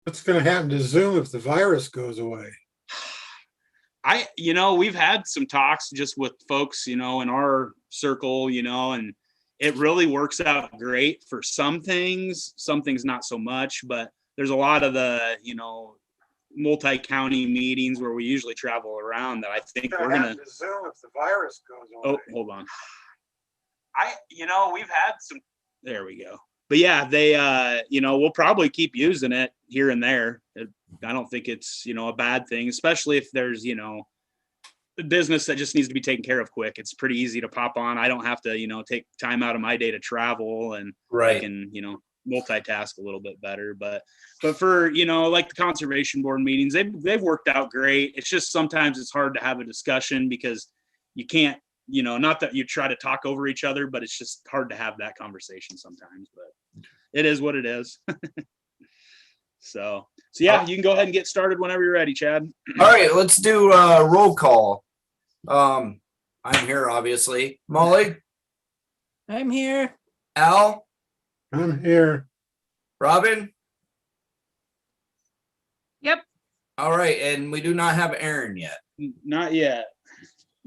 What's going to happen to Zoom if the virus goes away? We've had some talks just with folks, in our circle, and it really works out great for some things not so much, but there's a lot of the, multi-county meetings where we usually travel around that I think we're going to Zoom if the virus goes away. Oh, hold on. We've had some, there we go. But yeah, they, we'll probably keep using it here and there. I don't think it's, a bad thing, especially if there's, a business that just needs to be taken care of quick. It's pretty easy to pop on. I don't have to, take time out of my day to travel, and Right. I can, multitask a little bit better. But for, like the conservation board meetings, they've worked out great. It's just sometimes it's hard to have a discussion because you can't, not that you try to talk over each other, but it's just hard to have that conversation sometimes. But it is what it is. So yeah, you can go ahead and get started whenever you're ready, Chad. All right, let's do roll call. I'm here, obviously. Molly? I'm here. Al? I'm here. Robin? Yep. All right, and we do not have Aaron yet. Not yet.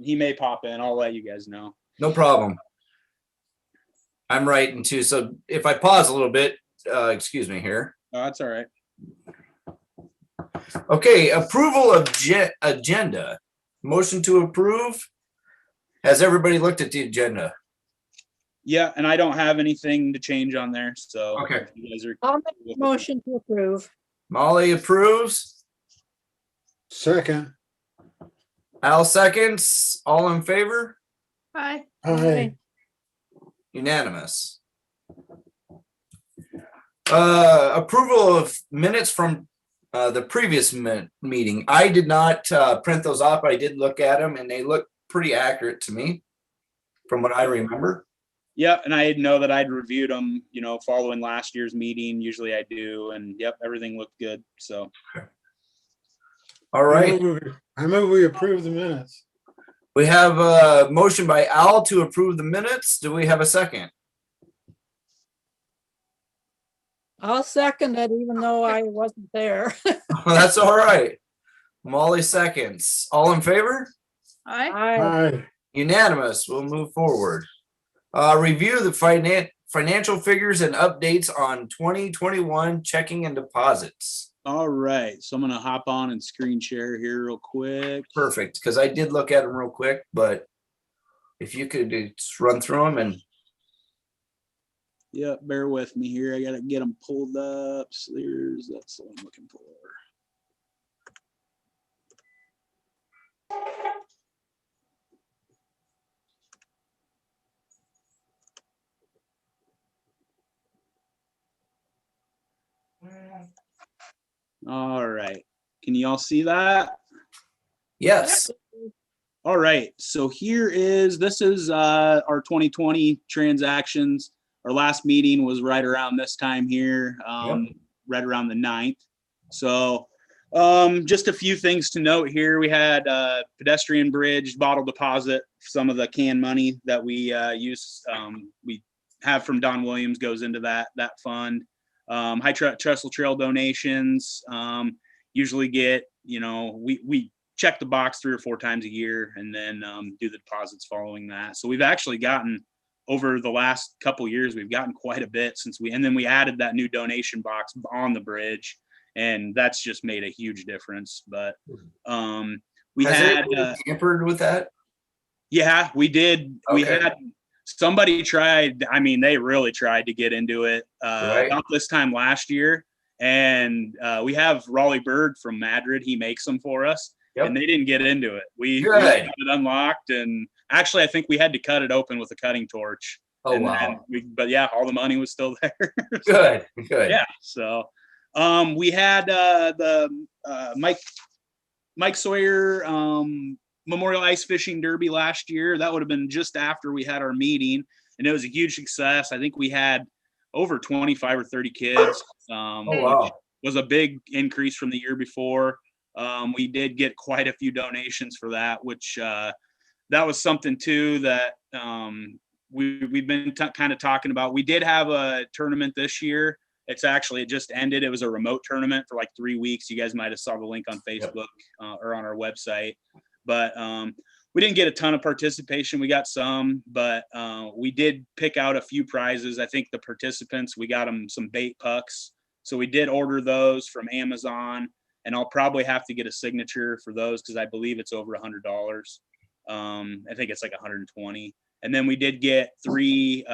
He may pop in. I'll let you guys know. No problem. I'm writing too, so if I pause a little bit, excuse me here. Oh, that's all right. Okay, approval of agenda. Motion to approve. Has everybody looked at the agenda? Yeah, and I don't have anything to change on there. So Okay. if you guys are I'll make a motion to approve. Molly approves. Second. Al seconds. All in favor? Aye. Aye. Unanimous. Approval of minutes from the previous meeting. I did not print those off. I did look at them and they look pretty accurate to me from what I remember. Yep, and I know that I'd reviewed them, following last year's meeting. Usually I do, and yep, everything looked good. So. All right. I move we approve the minutes. We have a motion by Al to approve the minutes. Do we have a second? I'll second it even though I wasn't there. That's all right. Molly seconds. All in favor? Aye. Aye. Unanimous. We'll move forward. Review the financial figures and updates on 2021 checking and deposits. All right, so I'm gonna hop on and screen share here real quick. Perfect, because I did look at them real quick, but if you could just run through them and. Yep, bear with me here. I gotta get them pulled up. So that's the one I'm looking for. All right, can you all see that? Yes. All right, so this is our 2020 transactions. Our last meeting was right around this time here, right around the 9th. So just a few things to note here. We had pedestrian bridge, bottle deposit, some of the canned money that we use, we have from Don Williams goes into that fund. High Trestle Trail donations, usually get, we check the box 3 or 4 times a year and then do the deposits following that. So we've actually gotten, over the last couple years, we've gotten quite a bit and then we added that new donation box on the bridge, and that's just made a huge difference. But we had tampered with that. Yeah, we did. Okay. We had somebody tried. I mean, they really tried to get into it about this time last year. And we have Raleigh Berg from Madrid. He makes them for us. Yep. And they didn't get into it. We got it unlocked, and actually, I think we had to cut it open with a cutting torch. Oh, and wow. But yeah, all the money was still there. Good. Yeah. So we had the Mike Sawyer Memorial Ice Fishing Derby last year. That would have been just after we had our meeting, and it was a huge success. I think we had over 25 or 30 kids. Which was a big increase from the year before. We did get quite a few donations for that, which that was something too that we've been kind of talking about. We did have a tournament this year, It's actually, it just ended. It was a remote tournament for like 3 weeks. You guys might have saw the link on Facebook or on our website, but we didn't get a ton of participation. We got some, but we did pick out a few prizes. I think the participants, we got them some bait pucks. So we did order those from Amazon, and I'll probably have to get a signature for those because I believe it's over $100. I think it's like 120. And then we did get 3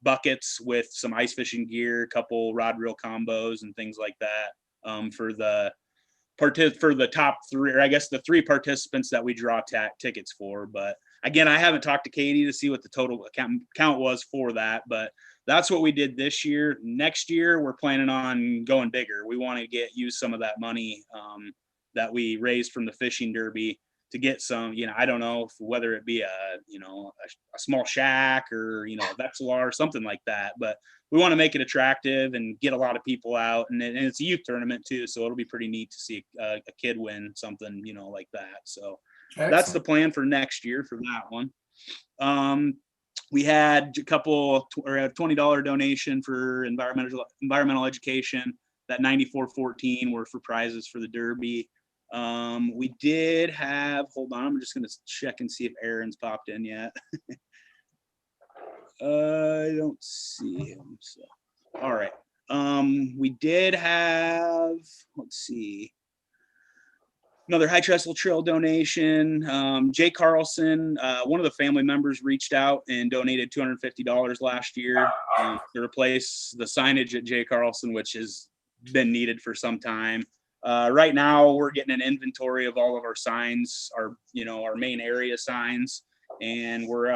buckets with some ice fishing gear, a couple rod reel combos and things like that for the top 3, or I guess the 3 participants that we draw tickets for. But again, I haven't talked to Katie to see what the total count was for that, but that's what we did this year. Next year, we're planning on going bigger. We want to use some of that money that we raised from the fishing derby to get some, I don't know whether it be a small shack or, a Vexilar or something like that, but we want to make it attractive and get a lot of people out. And it's a youth tournament too. So it'll be pretty neat to see a kid win something, like that. So that's the plan for next year for that one. We had a couple or a $20 donation for environmental education. That 9414 were for prizes for the derby. We did have, hold on, I'm just going to check and see if Aaron's popped in yet. I don't see him. So, all right. We did have, let's see, another High Trestle Trail donation. Jay Carlson, one of the family members reached out and donated $250 last year to replace the signage at Jay Carlson, which has been needed for some time. Right now we're getting an inventory of all of our signs, our main area signs, and we're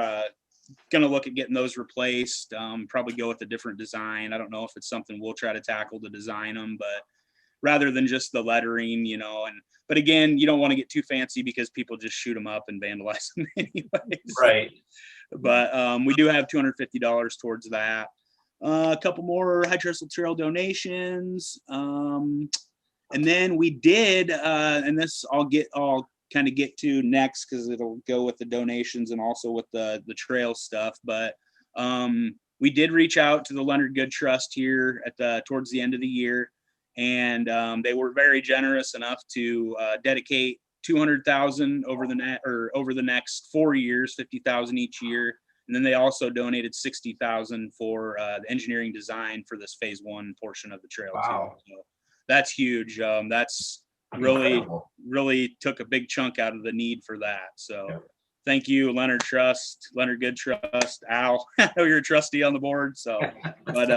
going to look at getting those replaced, probably go with a different design. I don't know if it's something we'll try to tackle to design them, but rather than just the lettering, but again, you don't want to get too fancy because people just shoot them up and vandalize them anyways. Right. But we do have $250 towards that. A couple more High Trestle Trail donations. And then we did, and this I'll kind of get to next because it'll go with the donations and also with the trail stuff. But we did reach out to the Leonard Good Trust here towards the end of the year, and they were very generous enough to dedicate $200,000 over the next 4 years, $50,000 each year. And then they also donated $60,000 for the engineering design for this phase 1 portion of the trail. Wow. Too. So that's huge. That's really took a big chunk out of the need for that. So thank you, Leonard Good Trust, Al. I know you're a trustee on the board. So, but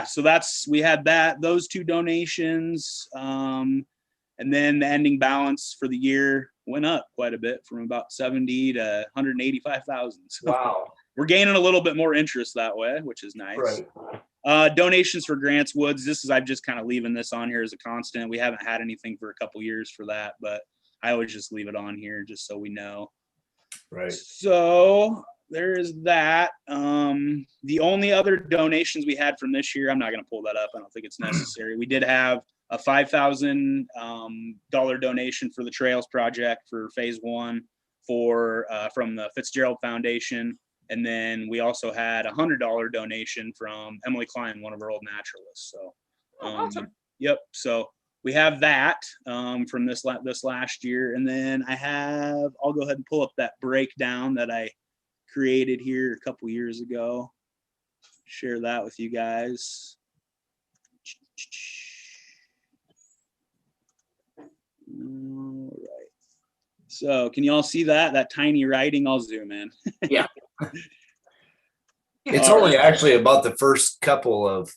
so we had those 2 donations. And then the ending balance for the year went up quite a bit from about 70 to 185,000. So wow. We're gaining a little bit more interest that way, which is nice. Right. Donations for Grants Woods. I'm just kind of leaving this on here as a constant. We haven't had anything for a couple years for that, but I always just leave it on here just so we know. Right. So there is that. The only other donations we had from this year, I'm not going to pull that up. I don't think it's necessary. We did have a $5,000 donation for the Trails Project for phase 1 from the Fitzgerald Foundation. And then we also had a $100 donation from Emily Klein, one of our old naturalists. So, awesome. Yep. So we have that from this last year. And then I'll go ahead and pull up that breakdown that I created here a couple years ago. Share that with you guys. All right. So can you all see that tiny writing? I'll zoom in. Yeah. It's only actually about the first couple of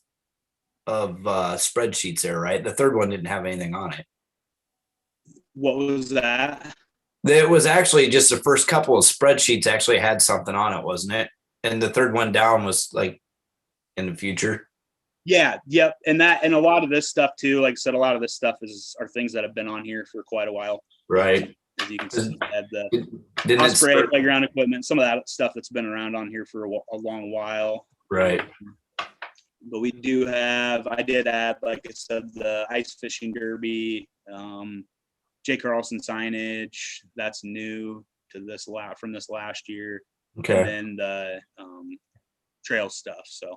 spreadsheets there, right? The third one didn't have anything on it. What was that? It was actually just the first couple of spreadsheets actually had something on it, wasn't it? And the third one down was like in the future. Yeah, yep. And a lot of this stuff too, like I said, a lot of this stuff are things that have been on here for quite a while. Right. As you can see, we had the Osprey playground equipment, some of that stuff that's been around on here for a long while. Right. But I did add, like I said, the ice fishing derby, Jay Carlson signage, that's new to from this last year. Okay. And then the trail stuff. So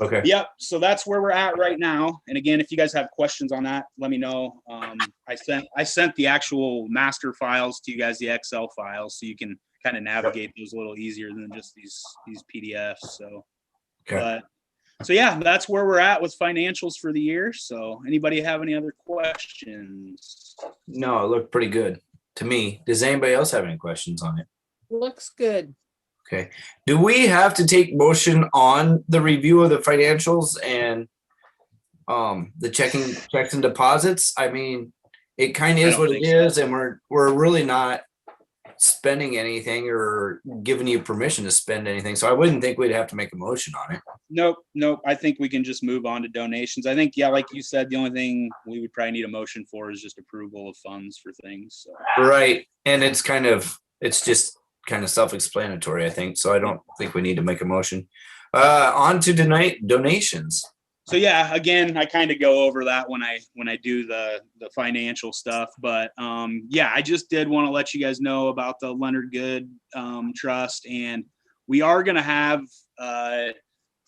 Okay. Yep. So that's where we're at right now. And again, if you guys have questions on that, let me know. I sent the actual master files to you guys, the Excel files, so you can kind of navigate those a little easier than just these PDFs. So, Okay. so yeah, that's where we're at with financials for the year. So anybody have any other questions? No, it looked pretty good to me. Does anybody else have any questions on it? Looks good. Okay. Do we have to take motion on the review of the financials and the checks and deposits? I mean, it kind of I is don't what it think so. is, and we're really not spending anything or giving you permission to spend anything. So I wouldn't think we'd have to make a motion on it. Nope. I think we can just move on to donations. I think, yeah, like you said, the only thing we would probably need a motion for is just approval of funds for things. So. Right. And it's just kind of self-explanatory, I think. So I don't think we need to make a motion. On to donations. So yeah, again, I kind of go over that when I do the financial stuff, but yeah, I just did want to let you guys know about the Leonard Good Trust, and we are going to have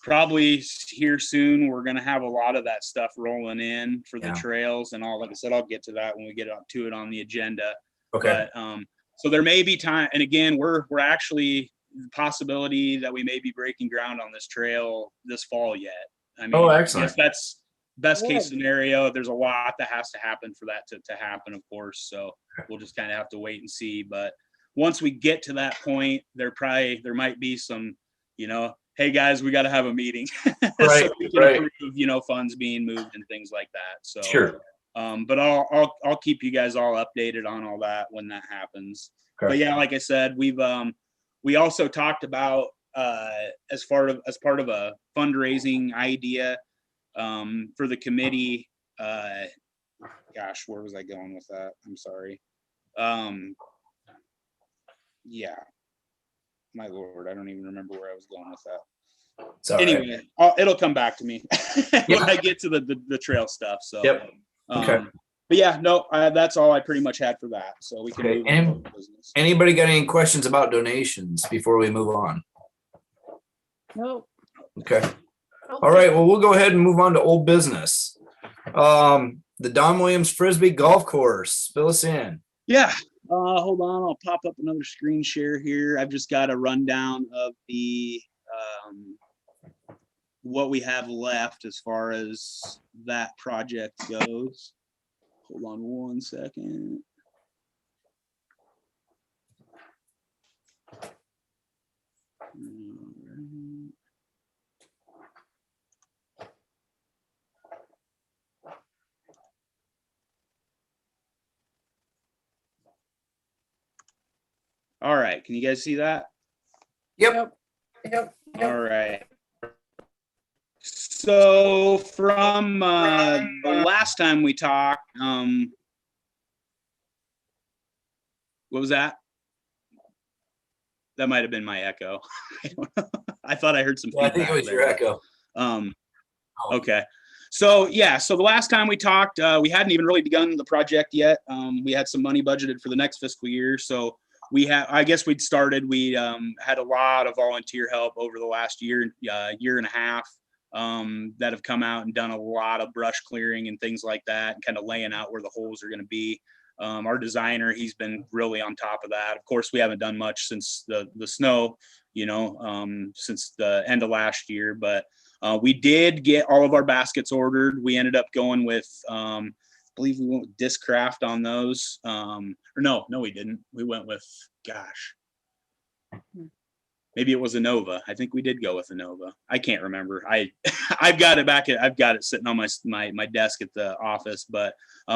probably here soon. We're going to have a lot of that stuff rolling in for the trails and all. Like I said, I'll get to that when we get up to it on the agenda. Okay. But so there may be time, and again, we're actually the possibility that we may be breaking ground on this trail this fall yet. I mean, excellent. if that's best case Good. scenario, there's a lot that has to happen for that to happen, of course. So we'll just kind of have to wait and see. But once we get to that point, there might be some, hey guys, we got to have a meeting. Right, so we can approve, funds being moved and things like that. So Sure. But I'll keep you guys all updated on all that when that happens. Okay. But yeah, like I said, we also talked about as part of a fundraising idea for the committee. Gosh, where was I going with that? I'm sorry. Yeah, my Lord, I don't even remember where I was going with that. So anyway, it'll come back to me when I get to the trail stuff. So Yep. Okay. But yeah, no, that's all I pretty much had for that. So we can move on to business. Anybody got any questions about donations before we move on? Nope. Okay. All right. Well, we'll go ahead and move on to old business. The Don Williams Frisbee Golf Course. Fill us in. Yeah. Hold on. I'll pop up another screen share here. I've just got a rundown of the what we have left as far as that project goes. Hold on one second. All right. Can you guys see that? Yep. All right. So from the last time we talked, what was that? That might have been my echo. I don't know. I thought I heard some feedback. I think it was your echo. Okay. So yeah, so the last time we talked, we hadn't even really begun the project yet. We had some money budgeted for the next fiscal year. So I guess we'd started, we had a lot of volunteer help over the last year and a half that have come out and done a lot of brush clearing and things like that, and kind of laying out where the holes are going to be. Our designer, he's been really on top of that. Of course, we haven't done much since the snow, since the end of last year, but we did get all of our baskets ordered. We ended up going with, I believe we went with Discraft on those. Or no, we didn't. We went with, gosh, maybe it was a Nova. I think we did go with a Nova. I can't remember. I've got it sitting on my desk at the office, but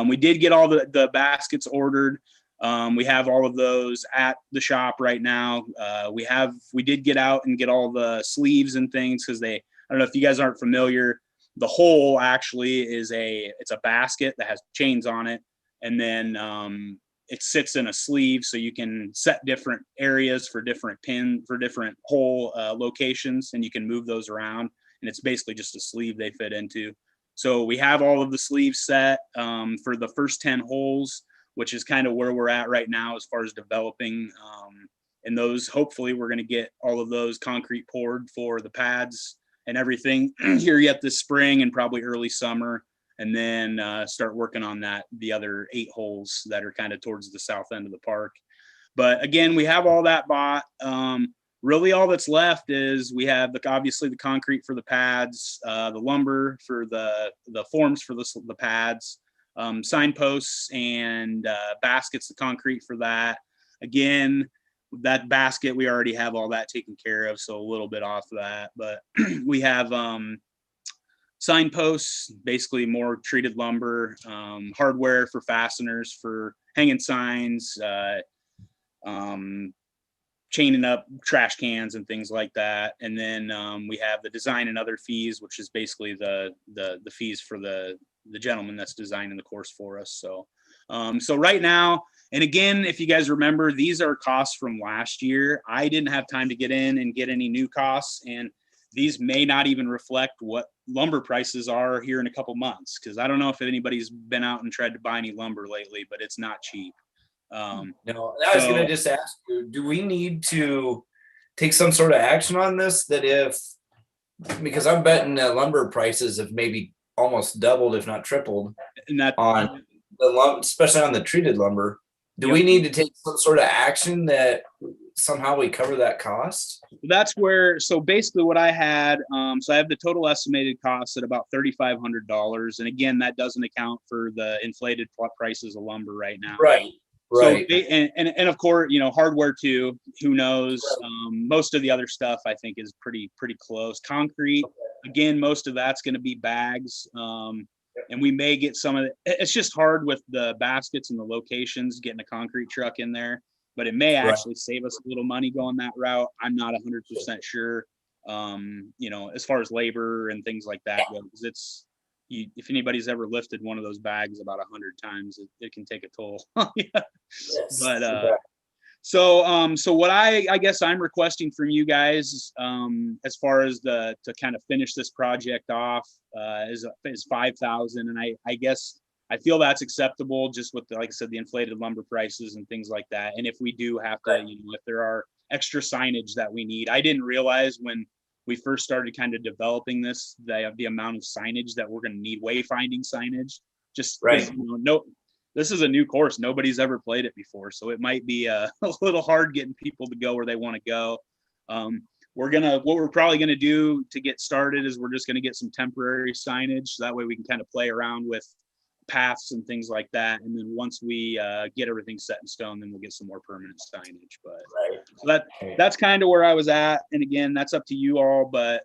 we did get all the baskets ordered. We have all of those at the shop right now. We did get out and get all the sleeves and things, because I don't know if you guys aren't familiar. The hole actually it's a basket that has chains on it, and then it sits in a sleeve, so you can set different areas for different hole locations, and you can move those around. And it's basically just a sleeve they fit into. So we have all of the sleeves set for the first 10 holes, which is kind of where we're at right now as far as developing. And those, hopefully we're going to get all of those concrete poured for the pads and everything here yet this spring and probably early summer, and then start working on the other 8 holes that are kind of towards the south end of the park. But again, we have all that bought. Really all that's left is we have obviously the concrete for the pads, the lumber for the forms for the pads, signposts and baskets, the concrete for that. Again, that basket, we already have all that taken care of, so a little bit off of that. But we have signposts, basically more treated lumber, hardware for fasteners, for hanging signs, chaining up trash cans and things like that. And then we have the design and other fees, which is basically the fees for the gentleman that's designing the course for us. So so right now, and again, if you guys remember, these are costs from last year. I didn't have time to get in and get any new costs, and these may not even reflect what lumber prices are here in a couple months, because I don't know if anybody's been out and tried to buy any lumber lately, but it's not cheap. No, I was going to just ask you, do we need to take some sort of action on this? That if, because I'm betting that lumber prices have maybe almost doubled, if not tripled, And that on the lumber, especially on the treated lumber. Do we need to take some sort of action that somehow we cover that cost? that's where, so basically what I had, so I have the total estimated costs at about $3,500. And again, that doesn't account for the inflated prices of lumber right now. Right. Right. So, and of course, you know, hardware too, who knows? Most of the other stuff I think is pretty close. Concrete, again, most of that's going to be bags. And we may get some of it. It's just hard with the baskets and the locations, getting a concrete truck in there, but it may actually save us a little money going that route. I'm not 100% sure. You know, as far as labor and things like that go, because it's, if anybody's ever lifted one of those bags about 100 times, it can take a toll. Yeah. Yes. But so what I guess I'm requesting from you guys, as far as to kind of finish this project off, is 5,000, and I guess I feel that's acceptable, just with like I said, the inflated lumber prices and things like that. And if we do have to, you know, if there are extra signage that we need, I didn't realize when we first started kind of developing this, the amount of signage that we're going to need, wayfinding signage, just right. You know, this is a new course. Nobody's ever played it before. So it might be a little hard getting people to go where they want to go. What we're probably going to do to get started is we're just going to get some temporary signage. So that way we can kind of play around with paths and things like that. And then once we get everything set in stone, then we'll get some more permanent signage. But so that's kind of where I was at. And again, that's up to you all. But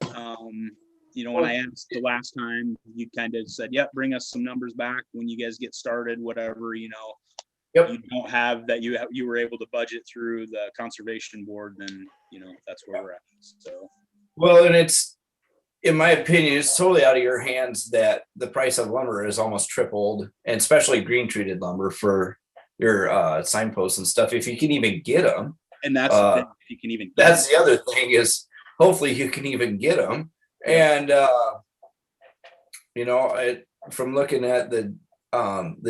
you know, when I asked the last time, you kind of said, yep, bring us some numbers back when you guys get started, whatever, you know, you don't have that you were able to budget through the conservation board, then, you know, that's where we're at. So, well, and it's, in my opinion, it's totally out of your hands that the price of lumber is almost tripled, and especially green treated lumber for your signposts and stuff. If you can even get them. And that's the thing, if you can even get that's them. The other thing is hopefully you can even get them. And, you know, from looking at the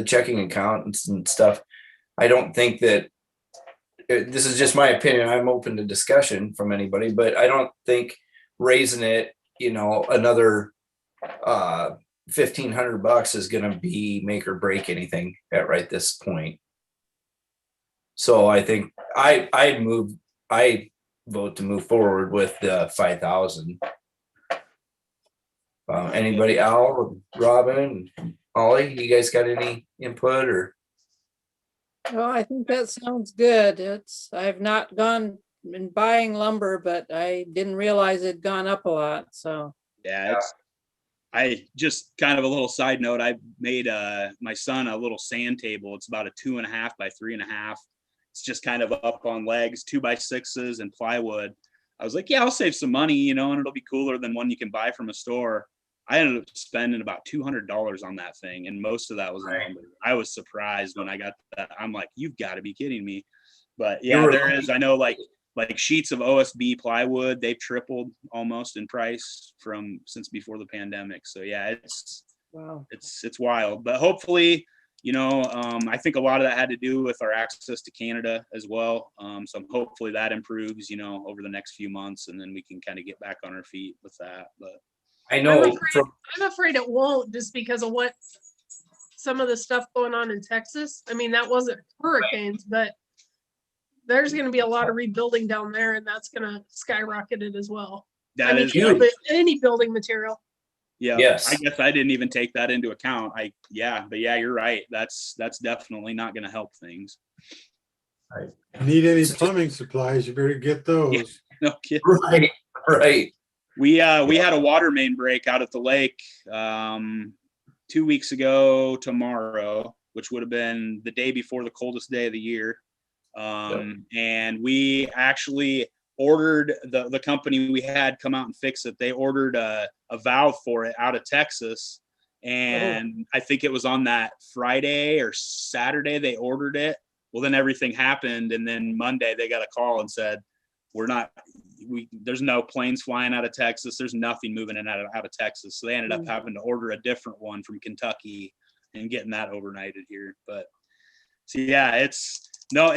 checking accounts and stuff, I don't think that this is just my opinion. I'm open to discussion from anybody, but I don't think raising it, you know, another $1,500 is going to be make or break anything at right this point. So I think I vote to move forward with the 5,000. Anybody, Al, Robin, Ollie, you guys got any input or? Oh, I think that sounds good. I've not been buying lumber, but I didn't realize it'd gone up a lot. So yeah, I just kind of a little side note. I made my son a little sand table. It's about a 2.5 by 3.5. It's just kind of up on legs, 2x6s and plywood. I was like, yeah, I'll save some money, you know, and it'll be cooler than one you can buy from a store. I ended up spending about $200 on that thing, and most of that was lumber. I was surprised when I got that. I'm like, you've got to be kidding me. But yeah, there is. I know, like sheets of OSB plywood, they've tripled almost in price since before the pandemic. So yeah, it's wild. But hopefully, I think a lot of that had to do with our access to Canada as well. So hopefully that improves, over the next few months, and then we can kind of get back on our feet with that. But I know I'm afraid it won't, just because of what some of the stuff going on in Texas. I mean, that wasn't hurricanes, but there's going to be a lot of rebuilding down there, and that's going to skyrocket it as well. that is huge. Any building material. Yeah. Yes. I guess I didn't even take that into account. But you're right. That's definitely not going to help things. Need any plumbing supplies, you better get those. No kidding. Right. We had a water main break out at the lake 2 weeks ago tomorrow, which would have been the day before the coldest day of the year. And we actually ordered the company we had come out and fix it. They ordered a valve for it out of Texas. And I think it was on that Friday or Saturday they ordered it. Well, then everything happened. And then Monday they got a call and said, there's no planes flying out of Texas. There's nothing moving in out of Texas. So they ended up having to order a different one from Kentucky and getting that overnighted here. But so yeah, it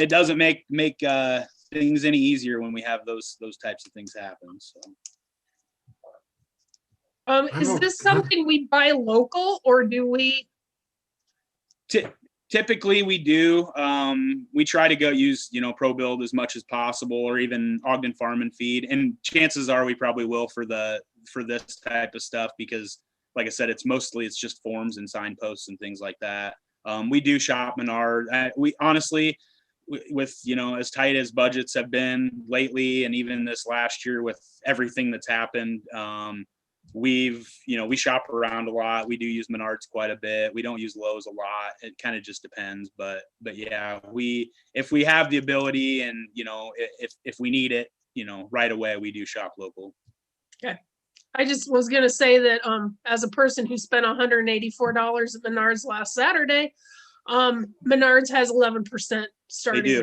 doesn't make things any easier when we have those types of things happen. So Is this something we buy local, or do we? Typically we do. We try to go use, ProBuild as much as possible, or even Ogden Farm and Feed. And chances are we probably will for this type of stuff, because like I said, it's just forms and signposts and things like that. We do shop Menard. We honestly, with, as tight as budgets have been lately, and even this last year with everything that's happened, we shop around a lot. We do use Menards quite a bit. We don't use Lowe's a lot. It kind of just depends, but yeah, if we have the ability, and if we need it, right away, we do shop local. Okay. I just was going to say that as a person who spent $184 at Menards last Saturday, Menards has 11% starting They do.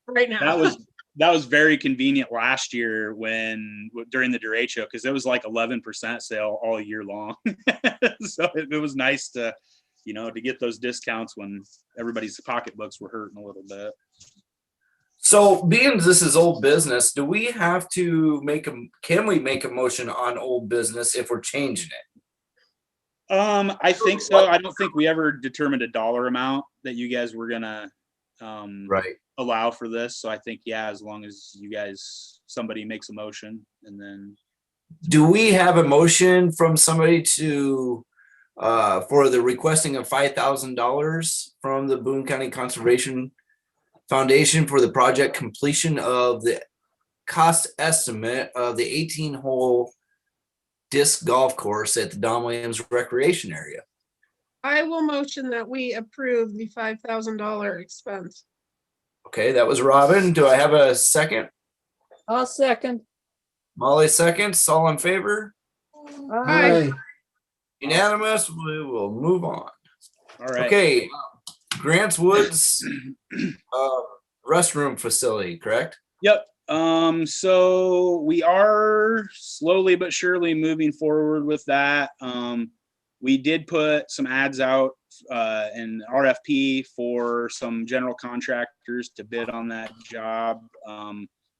right now. That was very convenient last year during the derecho, because it was like 11% sale all year long. So it was nice to get those discounts when everybody's pocketbooks were hurting a little bit. So being this is old business, do we have to can we make a motion on old business if we're changing it? I think so. I don't think we ever determined a dollar amount that you guys were gonna allow for this. So I think, yeah, as long as somebody makes a motion, and then. Do we have a motion from somebody to for the requesting of $5,000 from the Boone County Conservation Foundation for the project completion of the cost estimate of the 18-hole disc golf course at the Don Williams Recreation Area? I will motion that we approve the $5,000 expense. Okay, that was Robin. Do I have a second? I'll second. Molly seconds. All in favor? Aye. Unanimous. We will move on. All right. Okay, Grants Woods restroom facility, correct? Yep. So we are slowly but surely moving forward with that. We did put some ads out in RFP for some general contractors to bid on that job.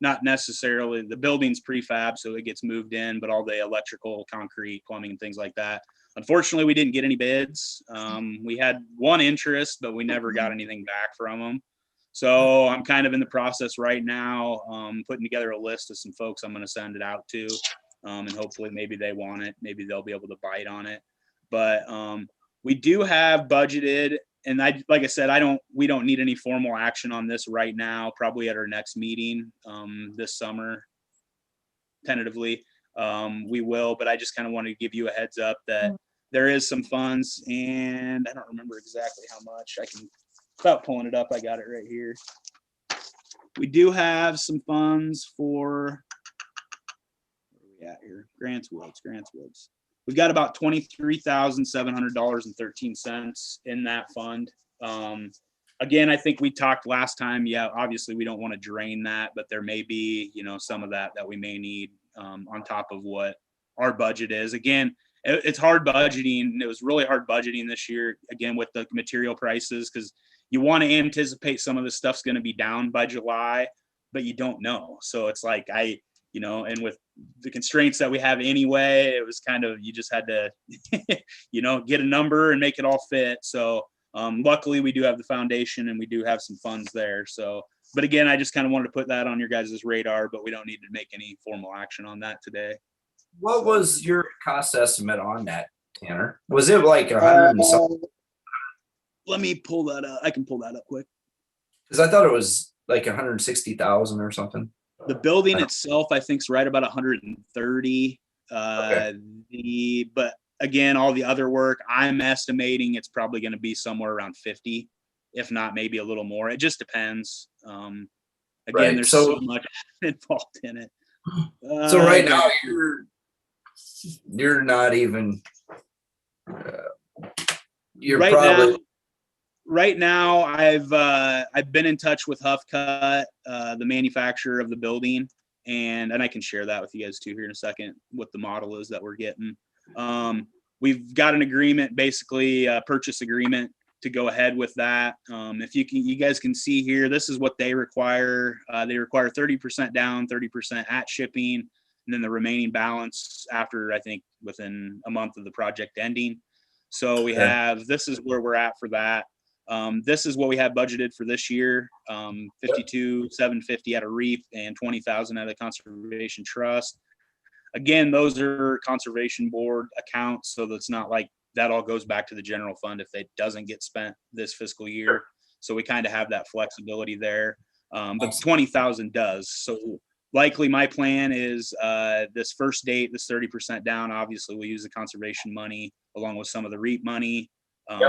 Not necessarily, the building's prefab, so it gets moved in, but all the electrical, concrete, plumbing, and things like that. Unfortunately, we didn't get any bids. We had one interest, but we never got anything back from them. So I'm kind of in the process right now, putting together a list of some folks I'm going to send it out to, and hopefully maybe they want it. Maybe they'll be able to bite on it. But we do have budgeted, and like I said, we don't need any formal action on this right now. Probably at our next meeting this summer, tentatively, we will. But I just kind of wanted to give you a heads up that there is some funds, and I don't remember exactly how much. I can, without pulling it up, I got it right here. We do have some funds for, where are we at here? Grants Woods. We've got about $23,700.13 in that fund. Again, I think we talked last time. Yeah, obviously we don't want to drain that, but there may be, some of that we may need on top of what our budget is. Again, it's hard budgeting. It was really hard budgeting this year, again, with the material prices, because you want to anticipate some of this stuff's going to be down by July, but you don't know. So it's like, and with the constraints that we have anyway, it was kind of, you just had to, get a number and make it all fit. So luckily we do have the foundation and we do have some funds there. So, but again, I just kind of wanted to put that on your guys' radar, but we don't need to make any formal action on that today. What was your cost estimate on that, Tanner? Was it like 100 and something? Let me pull that up. I can pull that up quick. Because I thought it was like 160,000 or something. The building itself, I think, is right about 130. Okay. But again, all the other work, I'm estimating it's probably going to be somewhere around 50, if not maybe a little more. It just depends. Again, Right. there's so much involved in it. So right now you're not even. You're right probably. now. Right now, I've been in touch with Huff Cut, the manufacturer of the building, and I can share that with you guys too here in a second, what the model is that we're getting. We've got an agreement, basically a purchase agreement, to go ahead with that. If you guys can see here, this is what they require. They require 30% down, 30% at shipping, and then the remaining balance after, I think, within a month of the project ending. So we have, this is where we're at for that. This is what we have budgeted for this year. 52,750 at a REAP and 20,000 at a conservation trust. Again, those are conservation board accounts, so that's not like that all goes back to the general fund if it doesn't get spent this fiscal year. So we kind of have that flexibility there. But 20,000 does. So likely my plan is this first date, this 30% down, obviously we'll use the conservation money along with some of the REAP money.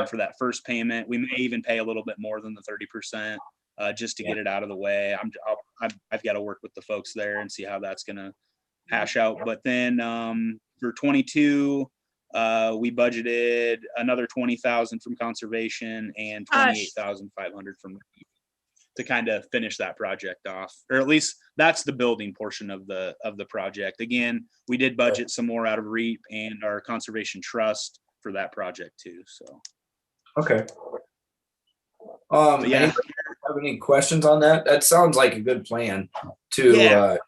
For that first payment. We may even pay a little bit more than the 30% just to get it out of the way. I've got to work with the folks there and see how that's going to hash out. But then for 22, we budgeted another 20,000 from conservation and 28,500 from to kind of finish that project off, or at least that's the building portion of the project. Again, we did budget some more out of REAP and our conservation trust for that project too. So okay. yeah. Anybody have any questions on that? That sounds like a good plan to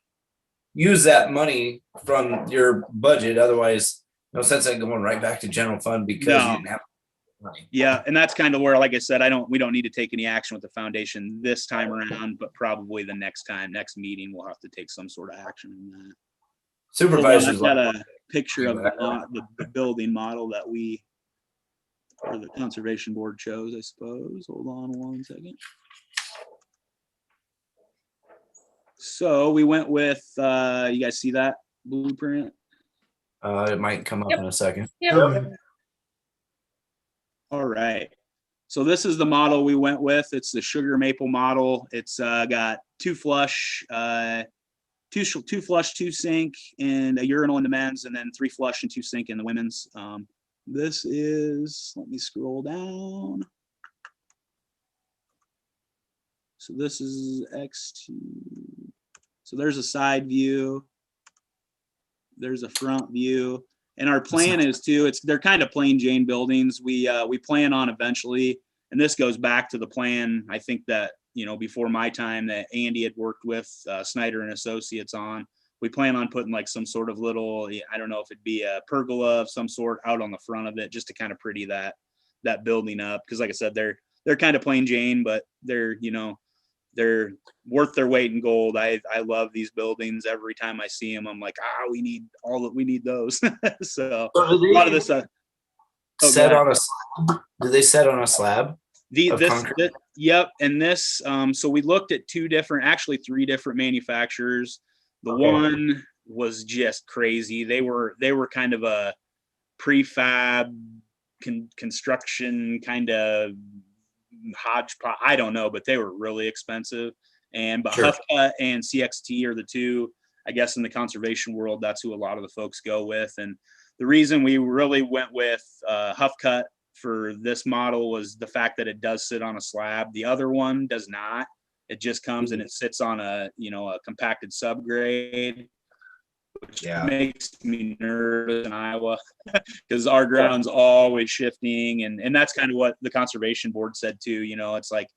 use that money from your budget. Otherwise, no sense in going right back to general fund because you didn't have money. Yeah, and that's kind of where, like I said, we don't need to take any action with the foundation this time around, but probably the next meeting, we'll have to take some sort of action on that. Supervisors, I've got a picture of the building model that or the conservation board chose, I suppose. Hold on one second. So we went with, you guys see that blueprint? It might come up in a second. Yep. All right. So this is the model we went with. It's the sugar maple model. It's got two flush, two sink, and a urinal in the men's, and then 3 flush and 2 sink in the women's. This is, let me scroll down. So this is X2. So there's a side view. There's a front view. And our plan is they're kind of plain Jane buildings. We plan on eventually, and this goes back to the plan, I think that, before my time, that Andy had worked with Snyder and Associates on. We plan on putting like some sort of little, I don't know if it'd be a pergola of some sort out on the front of it, just to kind of pretty that building up. Cause like I said, they're kind of plain Jane, but they're worth their weight in gold. I love these buildings. Every time I see them, I'm like, we need those. So a lot of this set on a slab. Do they set on a slab? Yep. And this, so we looked at 3 different manufacturers. The one was just crazy. They were kind of a prefab construction kind of hodgepodge. I don't know, but they were really expensive. But sure. Huff Cut and CXT are the two, I guess, in the conservation world. That's who a lot of the folks go with. And the reason we really went with Huff Cut for this model was the fact that it does sit on a slab. The other one does not. It just comes and it sits on a compacted subgrade. which Yeah. makes me nervous in Iowa because our ground's always shifting. And that's kind of what the conservation board said too. It's like,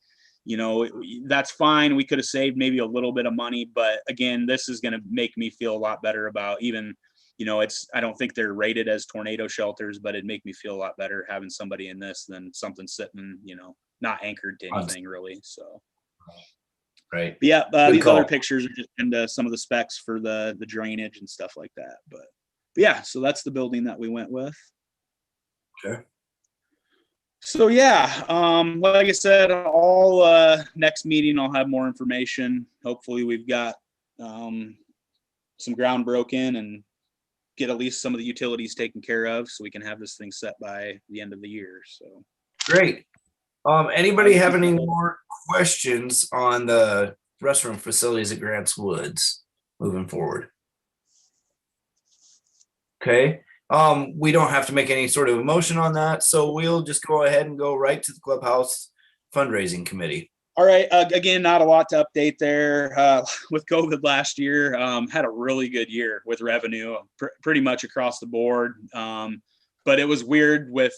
that's fine. We could have saved maybe a little bit of money, but again, this is going to make me feel a lot better about even, I don't think they're rated as tornado shelters, but it'd make me feel a lot better having somebody in this than something sitting, not anchored to anything really. So. Right. But yeah, Good these call. other pictures are just into some of the specs for the drainage and stuff like that. But yeah, so that's the building that we went with. Okay. So yeah, like I said, all next meeting I'll have more information. Hopefully we've got some ground broken and get at least some of the utilities taken care of so we can have this thing set by the end of the year. So Great. Anybody have any more questions on the restroom facilities at Grants Woods moving forward? Okay. We don't have to make any sort of a motion on that, so we'll just go ahead and go right to the clubhouse fundraising committee. All right. Again, not a lot to update there. With COVID last year, had a really good year with revenue, pretty much across the board. But it was weird with,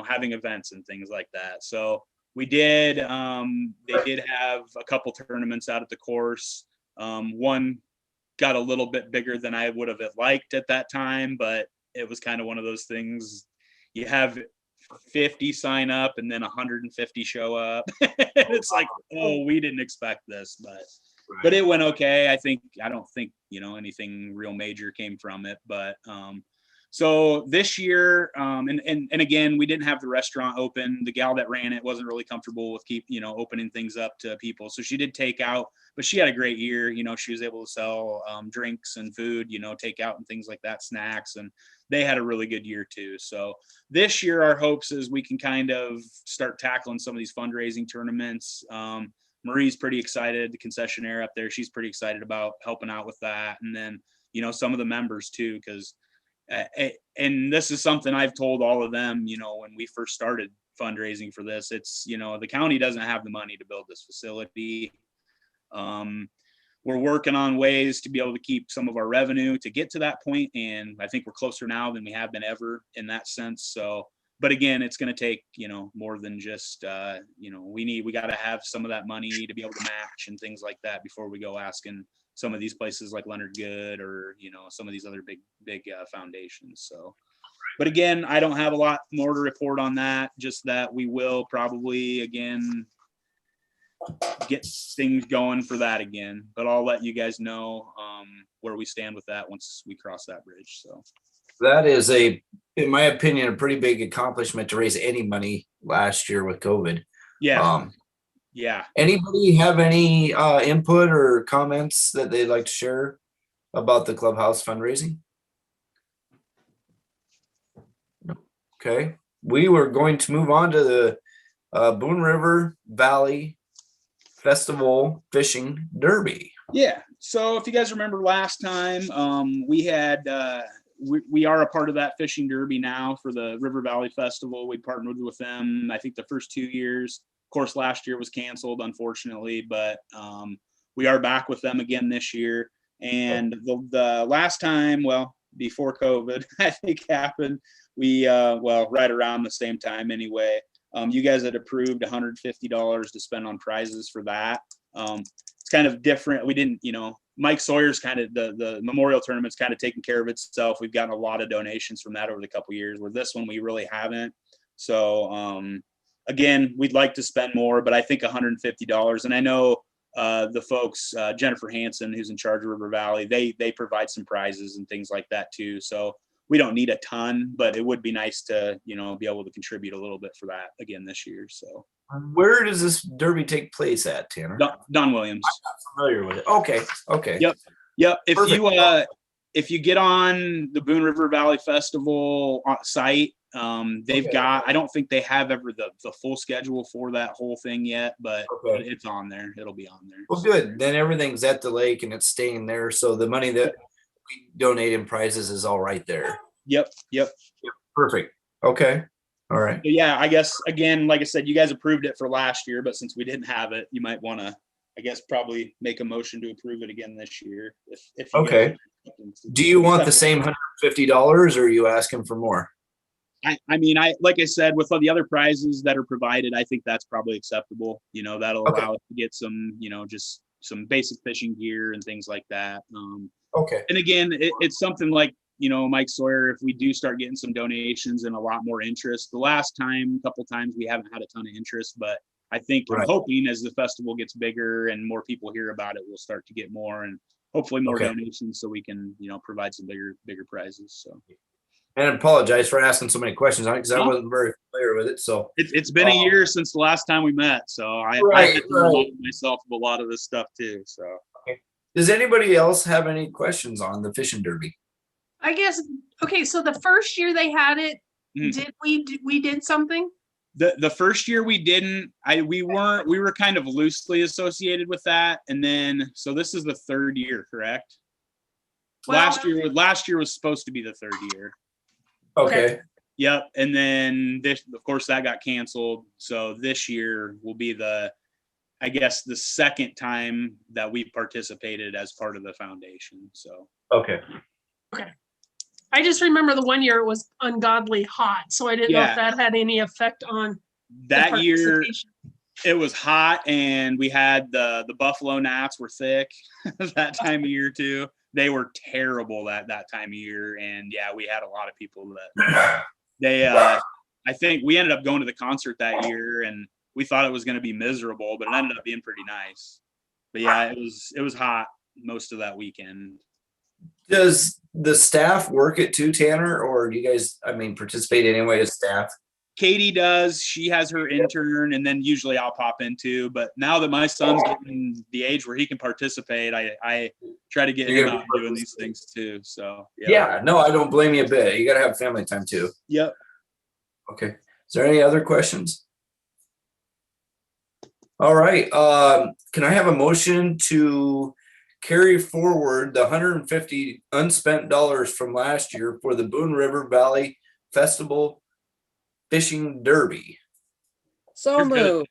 having events and things like that. So we did, they did have a couple tournaments out at the course. One got a little bit bigger than I would have liked at that time, but it was kind of one of those things. You have 50 sign up and then 150 show up. It's like, oh, we didn't expect this, but it went okay. I don't think, anything real major came from it, but so this year, and again, we didn't have the restaurant open. The gal that ran it wasn't really comfortable with opening things up to people. So she did take out, but she had a great year. She was able to sell drinks and food, take out and things like that, snacks, and they had a really good year too. So this year, our hopes is we can kind of start tackling some of these fundraising tournaments. Marie's pretty excited, the concessionaire up there. She's pretty excited about helping out with that. And then, some of the members too, because and this is something I've told all of them, when we first started fundraising for this, it's, the county doesn't have the money to build this facility. We're working on ways to be able to keep some of our revenue to get to that point. And I think we're closer now than we have been ever in that sense. So, but again, it's going to take, more than just, we got to have some of that money to be able to match and things like that before we go asking some of these places like Leonard Good or, some of these other big foundations. So, but again, I don't have a lot more to report on that, just that we will probably, again, get things going for that again, but I'll let you guys know where we stand with that once we cross that bridge. So that is in my opinion, a pretty big accomplishment to raise any money last year with COVID. Yeah. Yeah. Anybody have any input or comments that they'd like to share about the clubhouse fundraising? Okay. We were going to move on to the Boone River Valley Festival Fishing Derby. Yeah. So if you guys remember last time, we had, we are a part of that fishing derby now for the River Valley Festival. We partnered with them, I think the first 2 years. Of course, last year was canceled, unfortunately, but we are back with them again this year. And the last time, well, before COVID, I think happened, we, right around the same time anyway, you guys had approved $150 to spend on prizes for that. It's kind of different. We didn't, Mike Sawyer's kind of the memorial tournament's kind of taken care of itself. We've gotten a lot of donations from that over the couple of years, where this one we really haven't. So again, we'd like to spend more, but I think $150. And I know the folks, Jennifer Hansen, who's in charge of River Valley, they provide some prizes and things like that too. So we don't need a ton, but it would be nice to, be able to contribute a little bit for that again this year. So where does this derby take place at, Tanner? Don Williams. I'm not familiar with it. Okay. Yep. Perfect. If you get on the Boone River Valley Festival site, they've got, I don't think they have ever the full schedule for that whole thing yet, but it's on there. It'll be on there. Well, good. Then everything's at the lake and it's staying there. So the money that we donate in prizes is all right there. Yep. Perfect. Okay. All right. So yeah, I guess, again, like I said, you guys approved it for last year, but since we didn't have it, you might want to, I guess, probably make a motion to approve it again this year. If you Okay. Do you want the same $150 or are you asking for more? I mean, like I said, with all the other prizes that are provided, I think that's probably acceptable. You know, that'll Okay. allow us to get some, you know, just some basic fishing gear and things like that. Okay. And again, it's something like, you know, Mike Sawyer, if we do start getting some donations and a lot more interest, the last couple times we haven't had a ton of interest, but I think I'm Right. hoping as the festival gets bigger and more people hear about it, we'll start to get more and hopefully more Okay. donations so we can, you know, provide some bigger prizes. So. And I apologize for asking so many questions on it because I No. wasn't very familiar with it. So It's been a year since the last time we met, so I Right, had to remind myself of a lot of this stuff too. So does anybody else have any questions on the fishing derby? I guess, okay, so the first year they had it, Mhm. we did something? the first year we didn't. We were kind of loosely associated with that, and then so this is the third year, correct? Well- last year was supposed to be the third year. Okay. Yep, and then this, of course, that got canceled. So this year will be I guess the second time that we participated as part of the foundation. So Okay. I just remember the one year it was ungodly hot, so I didn't know Yeah. if that had any effect on the that year participation. it was hot, and we had the buffalo gnats were thick that time of year too. They were terrible that time of year, and yeah, we had a lot of people that I think we ended up going to the concert that year, and we thought it was going to be miserable, but it ended up being pretty nice. But yeah, it was hot most of that weekend. Does the staff work it too, Tanner, or do you guys, I mean, participate anyway as staff? Katie does. She has her intern, and then usually I'll pop in too. But now that my son's getting the age where he can participate, I try to get him out doing these things too. So Yeah, no, I don't blame you a bit. You got to have family time too. Yep. Okay. Is there any other questions? All right. Can I have a motion to carry forward the 150 unspent dollars from last year for the Boone River Valley Festival Fishing Derby? So You're good. moved.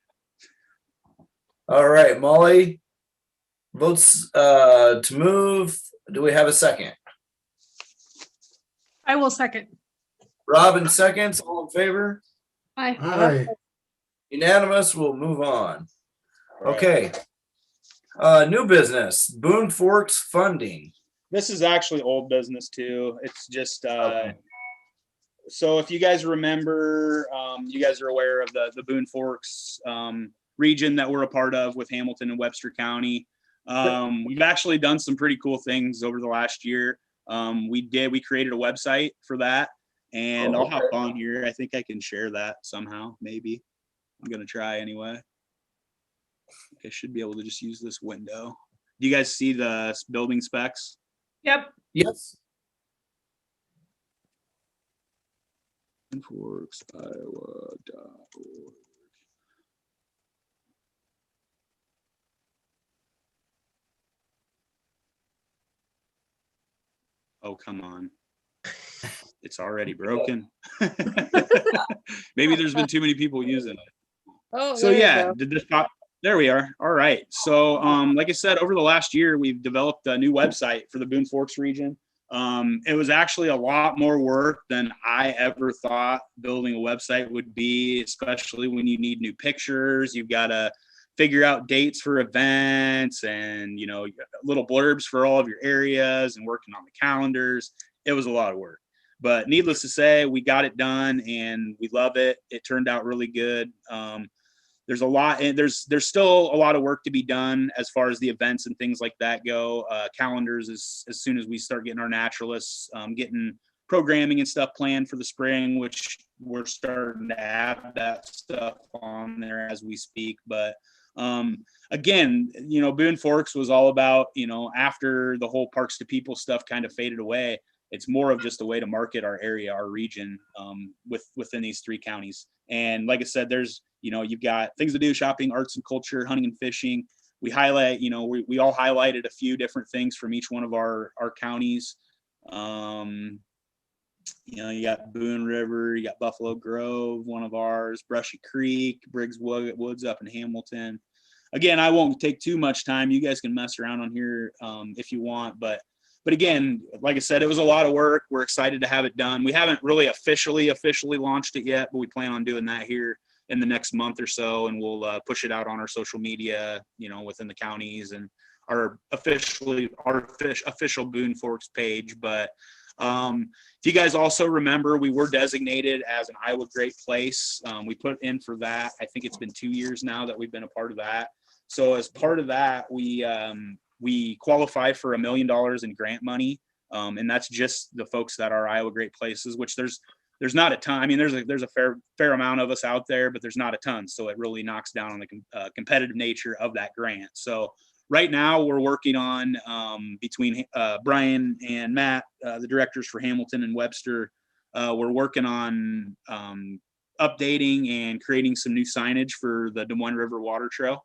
All right, Molly votes to move. Do we have a second? I will second. Robin seconds. All in favor? Hi. Unanimous. We'll move on. All right. Okay. New business, Boone Forks funding. This is actually old business too. It's just Okay. so if you guys remember, you guys are aware of the Boone Forks region that we're a part of with Hamilton and Webster County. We've actually done some pretty cool things over the last year. We created a website for that, and I'll hop on here. I think I can share that somehow, maybe. I'm gonna try anyway. I should be able to just use this window. Do you guys see the building specs? Yep. Yes. ForksIowa.org. Oh, come on. It's already broken. Maybe there's been too many people using it. Oh, So there you yeah, go. did this pop? There we are. All right. So like I said, over the last year, we've developed a new website for the Boone Forks region. It was actually a lot more work than I ever thought building a website would be, especially when you need new pictures. You've got to figure out dates for events and, you know, little blurbs for all of your areas and working on the calendars. It was a lot of work, but needless to say, we got it done and we love it. It turned out really good. There's a lot, and there's still a lot of work to be done as far as the events and things like that go. Calendars as soon as we start getting our naturalists, getting programming and stuff planned for the spring, which we're starting to add that stuff on there as we speak. But again, you know, Boone Forks was all about, you know, after the whole Parks to People stuff kind of faded away, it's more of just a way to market our area, our region, within these three counties. And like I said, there's, you know, you've got things to do, shopping, arts and culture, hunting and fishing. We highlight, you know, we all highlighted a few different things from each one of our counties. You know, you got Boone River, you got Buffalo Grove, one of ours, Brushy Creek, Briggs Woods up in Hamilton. Again, I won't take too much time. You guys can mess around on here if you want, but but again, like I said, it was a lot of work. We're excited to have it done. We haven't really officially launched it yet, but we plan on doing that here in the next month or so, and we'll push it out on our social media, within the counties and our official Boone Forks page. But if you guys also remember, we were designated as an Iowa Great Place. We put in for that. I think it's been 2 years now that we've been a part of that. So as part of that, we qualify for $1 million in grant money, and that's just the folks that are Iowa Great Places, which there's not a ton. I mean, there's a fair amount of us out there, but there's not a ton. So it really knocks down on the competitive nature of that grant. So right now we're working on between Brian and Matt, the directors for Hamilton and Webster. We're working on updating and creating some new signage for the Des Moines River Water Trail,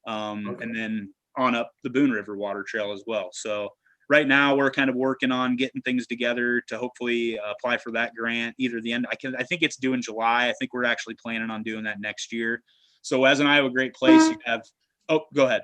and then on up the Boone River Water Trail as well. So right now we're kind of working on getting things together to hopefully apply for that grant either the end. I think it's due in July. I think we're actually planning on doing that next year. So as an Iowa Great Place, you have, go ahead.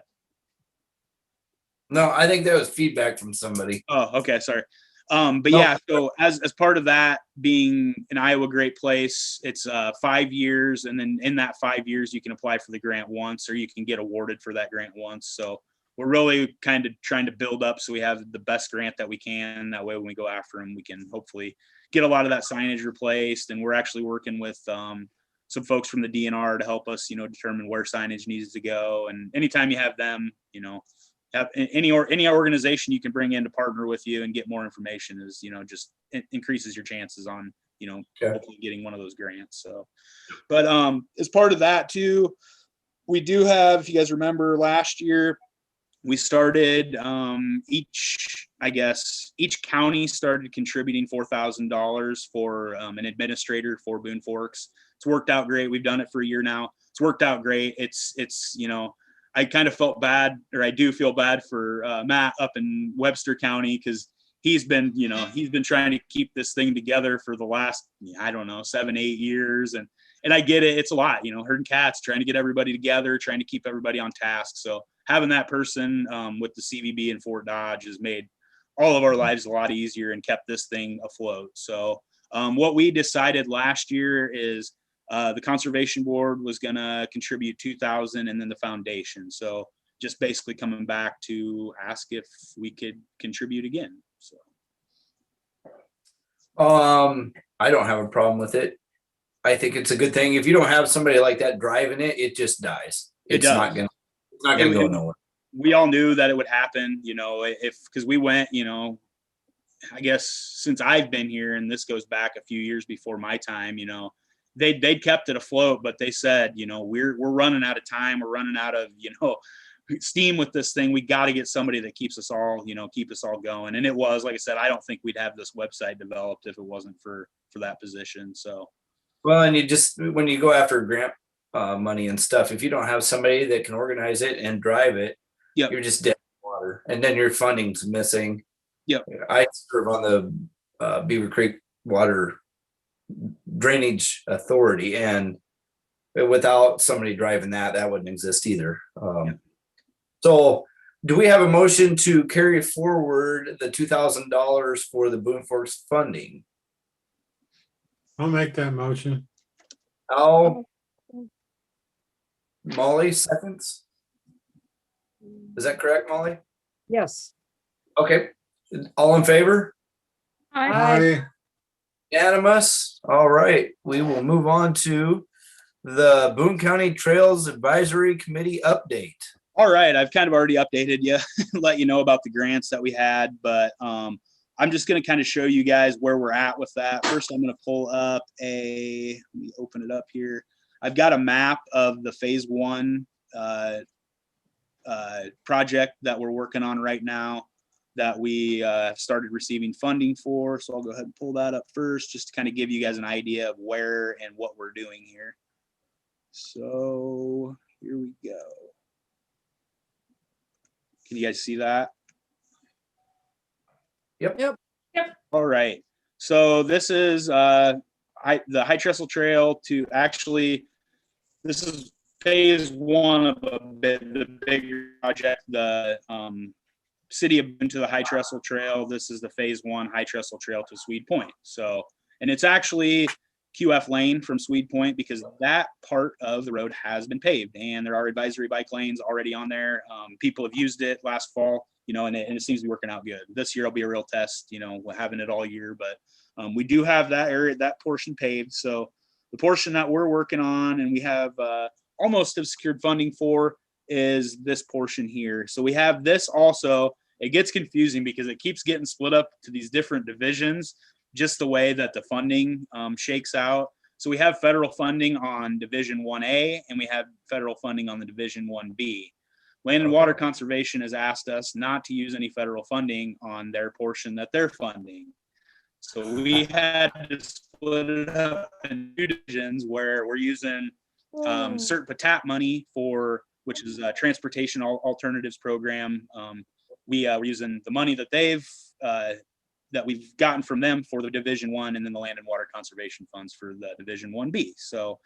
No, I think that was feedback from somebody. Oh, okay. Sorry. But No. yeah, so as part of that being an Iowa Great Place, it's 5 years. And then in that 5 years, you can apply for the grant once, or you can get awarded for that grant once. So we're really kind of trying to build up so we have the best grant that we can. That way, when we go after them, we can hopefully get a lot of that signage replaced. And we're actually working with some folks from the DNR to help us, determine where signage needs to go. And anytime you have them, have any organization you can bring in to partner with you and get more information is, just increases your chances on, hopefully getting one of those grants. So, but as part of that too, we do have, if you guys remember last year, we started each county started contributing $4,000 for an administrator for Boone Forks. It's worked out great. We've done it for a year now. It's worked out great. It's I kind of felt bad, or I do feel bad for Matt up in Webster County, because he's been trying to keep this thing together for the last, 7-8 years. And I get it. It's a lot, herding cats, trying to get everybody together, trying to keep everybody on task. So having that person with the CVB in Fort Dodge has made all of our lives a lot easier and kept this thing afloat. So what we decided last year is the conservation board was going to contribute $2,000, and then the foundation. So just basically coming back to ask if we could contribute again. So I don't have a problem with it. I think it's a good thing. If you don't have somebody like that driving it, it just dies. It's not gonna go nowhere. We all knew that it would happen, because we went, I guess since I've been here, and this goes back a few years before my time, they'd kept it afloat, but they said, we're running out of time. We're running out of, steam with this thing. We got to get somebody that keeps us all going. And it was, like I said, I don't think we'd have this website developed if it wasn't for that position. So. Well, and when you go after grant money and stuff, if you don't have somebody that can organize it and drive it, yep, you're just dead in water, and then your funding's missing. Yep. I serve on the Beaver Creek Water Drainage Authority, and without somebody driving that wouldn't exist either. So do we have a motion to carry forward the $2,000 for the Boone Forks funding? I'll make that motion. Molly seconds. Is that correct, Molly? Yes. Okay. All in favor? Aye. Unanimous. All right. We will move on to the Boone County Trails Advisory Committee update. All right. I've kind of already updated you, let you know about the grants that we had, but I'm just going to kind of show you guys where we're at with that. First, I'm going to pull up let me open it up here. I've got a map of the phase 1 project that we're working on right now that we started receiving funding for. So I'll go ahead and pull that up first, just to kind of give you guys an idea of where and what we're doing here. So here we go. Can you guys see that? Yep. All right. So this is the High Trestle Trail this is phase 1 of the bigger project. City of Boone to the High Trestle Trail. This is the phase 1 High Trestle Trail to Swede Point. So, and it's actually QF lane from Swede Point because that part of the road has been paved and there are advisory bike lanes already on there. People have used it last fall, you know, and it seems to be working out good. This year will be a real test, you know, having it all year, but we do have that area, that portion paved. So the portion that we're working on and we have almost have secured funding for is this portion here. So we have this also. It gets confusing because it keeps getting split up to these different divisions, just the way that the funding shakes out. So we have federal funding on Division 1A and we have federal funding on the Division 1B. Land and Water Conservation has asked us not to use any federal funding on their portion that they're funding. So we had to split it up in 2 divisions where we're using CERT PTAP money for, which is a Transportation Alternatives Program. We're using the money that that we've gotten from them for the Division 1 and then the Land and Water Conservation funds for the Division 1B. So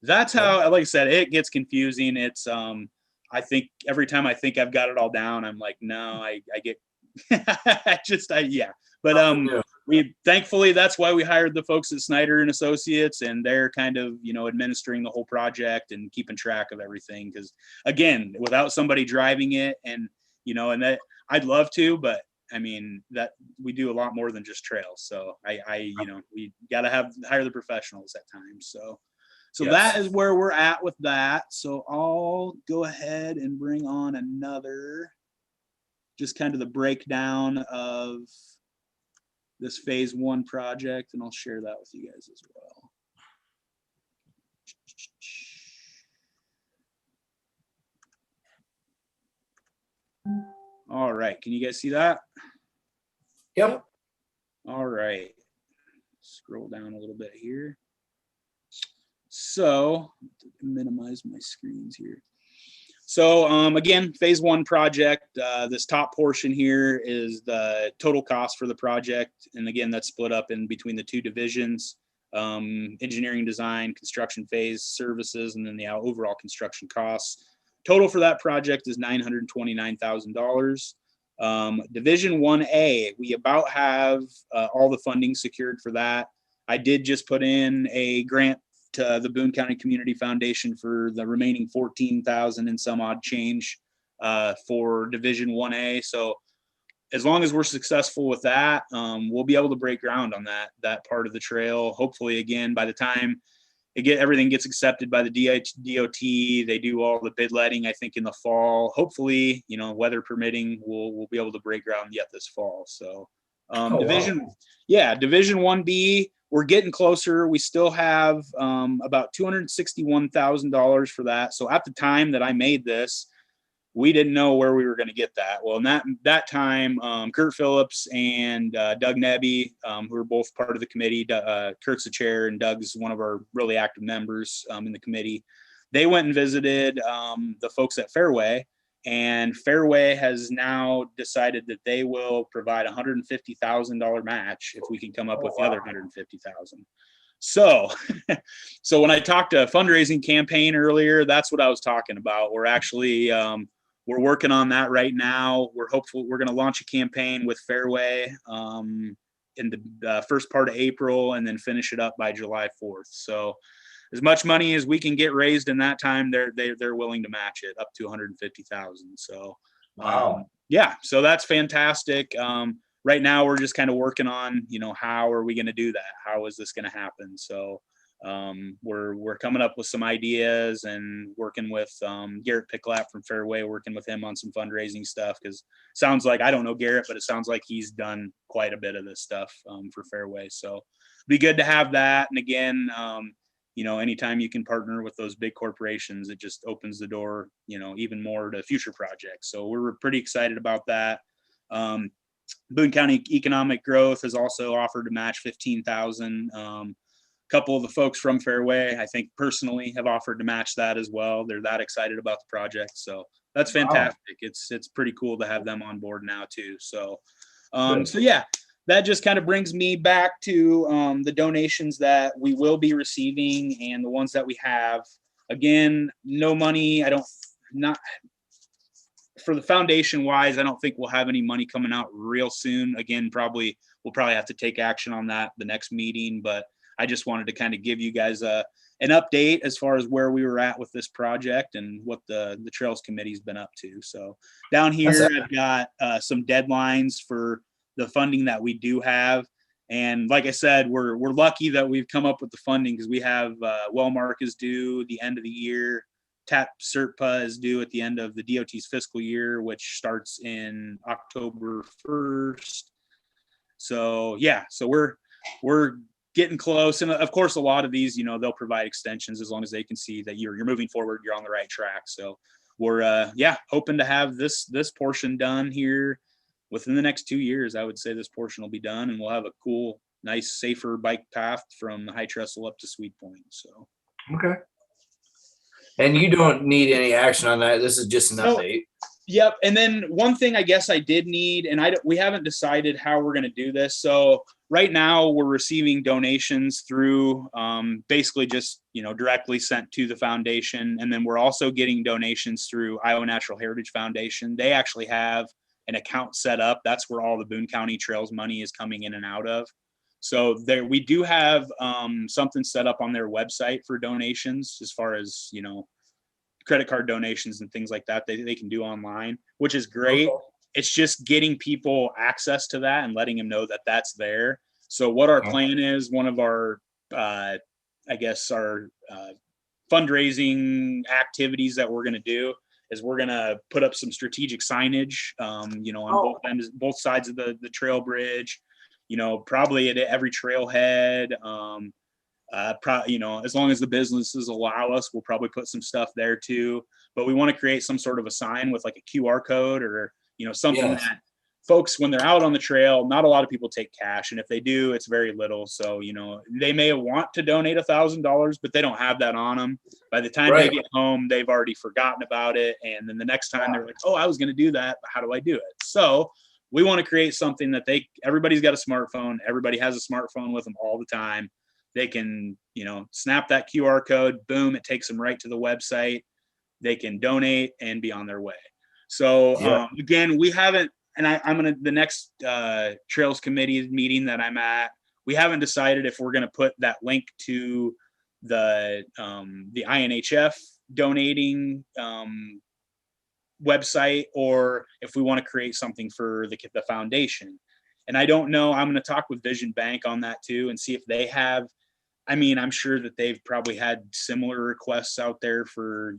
that's how, like I said, it gets confusing. It's, I think every time I think I've got it all down, I'm like, no, I get, yeah. But we, thankfully, that's why we hired the folks at Snyder and Associates, and they're kind of, you know, administering the whole project and keeping track of everything. Because again, without somebody driving it and, you know, and that I'd love to, but I mean, that we do a lot more than just trails. So you know, we got to hire the professionals at times. So yes. That is where we're at with that. So I'll go ahead and bring on another, just kind of the breakdown of this phase 1 project. And I'll share that with you guys as well. All right, can you guys see that? Yep. All right, scroll down a little bit here. So minimize my screens here. So again, phase 1 project, this top portion here is the total cost for the project. And again, that's split up in between the 2 divisions, engineering design, construction phase services, and then the overall construction costs. Total for that project is $929,000. Division 1A, we about have all the funding secured for that. I did just put in a grant to the Boone County Community Foundation for the remaining $14,000 and some odd change for Division 1A. So as long as we're successful with that, we'll be able to break ground on that part of the trail. Hopefully, again, by the time everything gets accepted by the DOT. They do all the bid letting, I think, in the fall. Hopefully, you know, weather permitting, we'll be able to break ground yet this fall. So Division 1B, we're getting closer. We still have about $261,000 for that. So at the time that I made this, we didn't know where we were going to get that. Well, in that time, Kurt Phillips and Doug Nebby, who are both part of the committee, Kurt's the chair and Doug's one of our really active members in the committee. They went and visited the folks at Fairway, and Fairway has now decided that they will provide $150,000 match if we can come up with the other $150,000. So, so when I talked to a fundraising campaign earlier, that's what I was talking about. We're actually we're working on that right now. We're hopeful we're going to launch a campaign with Fairway in the first part of April and then finish it up by July 4th. So as much money as we can get raised in that time, they're willing to match it up to $150,000. So wow. Yeah, so that's fantastic. Right now we're just kind of working on, you know, how are we going to do that? How is this going to happen? So we're coming up with some ideas and working with Garrett Picklap from Fairway, working with him on some fundraising stuff, because sounds like, I don't know Garrett, but it sounds like he's done quite a bit of this stuff for Fairway. So be good to have that. And again, you know, anytime you can partner with those big corporations, it just opens the door, you know, even more to future projects. So we're pretty excited about that. Boone County Economic Growth has also offered to match $15,000. Couple of the folks from Fairway, I think personally, have offered to match that as well. They're that excited about the project, so that's fantastic. Wow. It's pretty cool to have them on board now too. So, so yeah, that just kind of brings me back to the donations that we will be receiving and the ones that we have. Again, no money. for the foundation wise, I don't think we'll have any money coming out real soon. Again, we'll probably have to take action on that the next meeting, but I just wanted to kind of give you guys an update as far as where we were at with this project and what the Trails Committee's been up to. So down here, I've got some deadlines for the funding that we do have. And like I said, we're lucky that we've come up with the funding because we have Wellmark is due the end of the year. TAP SERPA is due at the end of the DOT's fiscal year, which starts in October 1st. So yeah, so we're getting close. And of course, a lot of these, they'll provide extensions as long as they can see that you're moving forward, you're on the right track. So we're hoping to have this portion done here within the next 2 years. I would say this portion will be done, and we'll have a cool, nice, safer bike path from the High Trestle up to Sweet Point. So Okay. And you don't need any action on that. This is just an update. Yep. And then one thing I guess I did need, and we haven't decided how we're going to do this. So right now we're receiving donations through basically just, directly sent to the foundation. And then we're also getting donations through Iowa Natural Heritage Foundation. They actually have an account set up. That's where all the Boone County Trails money is coming in and out of. So we do have something set up on their website for donations as far as, credit card donations and things like that they can do online, which is great. Okay. It's just getting people access to that and letting them know that that's there. So what our plan is, one of our, our fundraising activities that we're going to do is we're going to put up some strategic signage, on both sides of the trail bridge, probably at every trailhead. As long as the businesses allow us, we'll probably put some stuff there too. But we want to create some sort of a sign with like a QR code or, something that folks, when they're out on the trail, not a lot of people take cash. And if they do, it's very little. So, they may want to donate $1,000, but they don't have that on them. By the time they get home, they've already forgotten about it. And then the next time they're like, oh, I was going to do that, but how do I do it? So we want to create something that everybody's got a smartphone. Everybody has a smartphone with them all the time. They can, snap that QR code, boom, it takes them right to the website. They can donate and be on their way. So again, we haven't, and the next Trails Committee meeting that I'm at, we haven't decided if we're going to put that link to the INHF donating website, or if we want to create something for the foundation. And I don't know, I'm going to talk with Vision Bank on that too and see if they have. I'm sure that they've probably had similar requests out there for,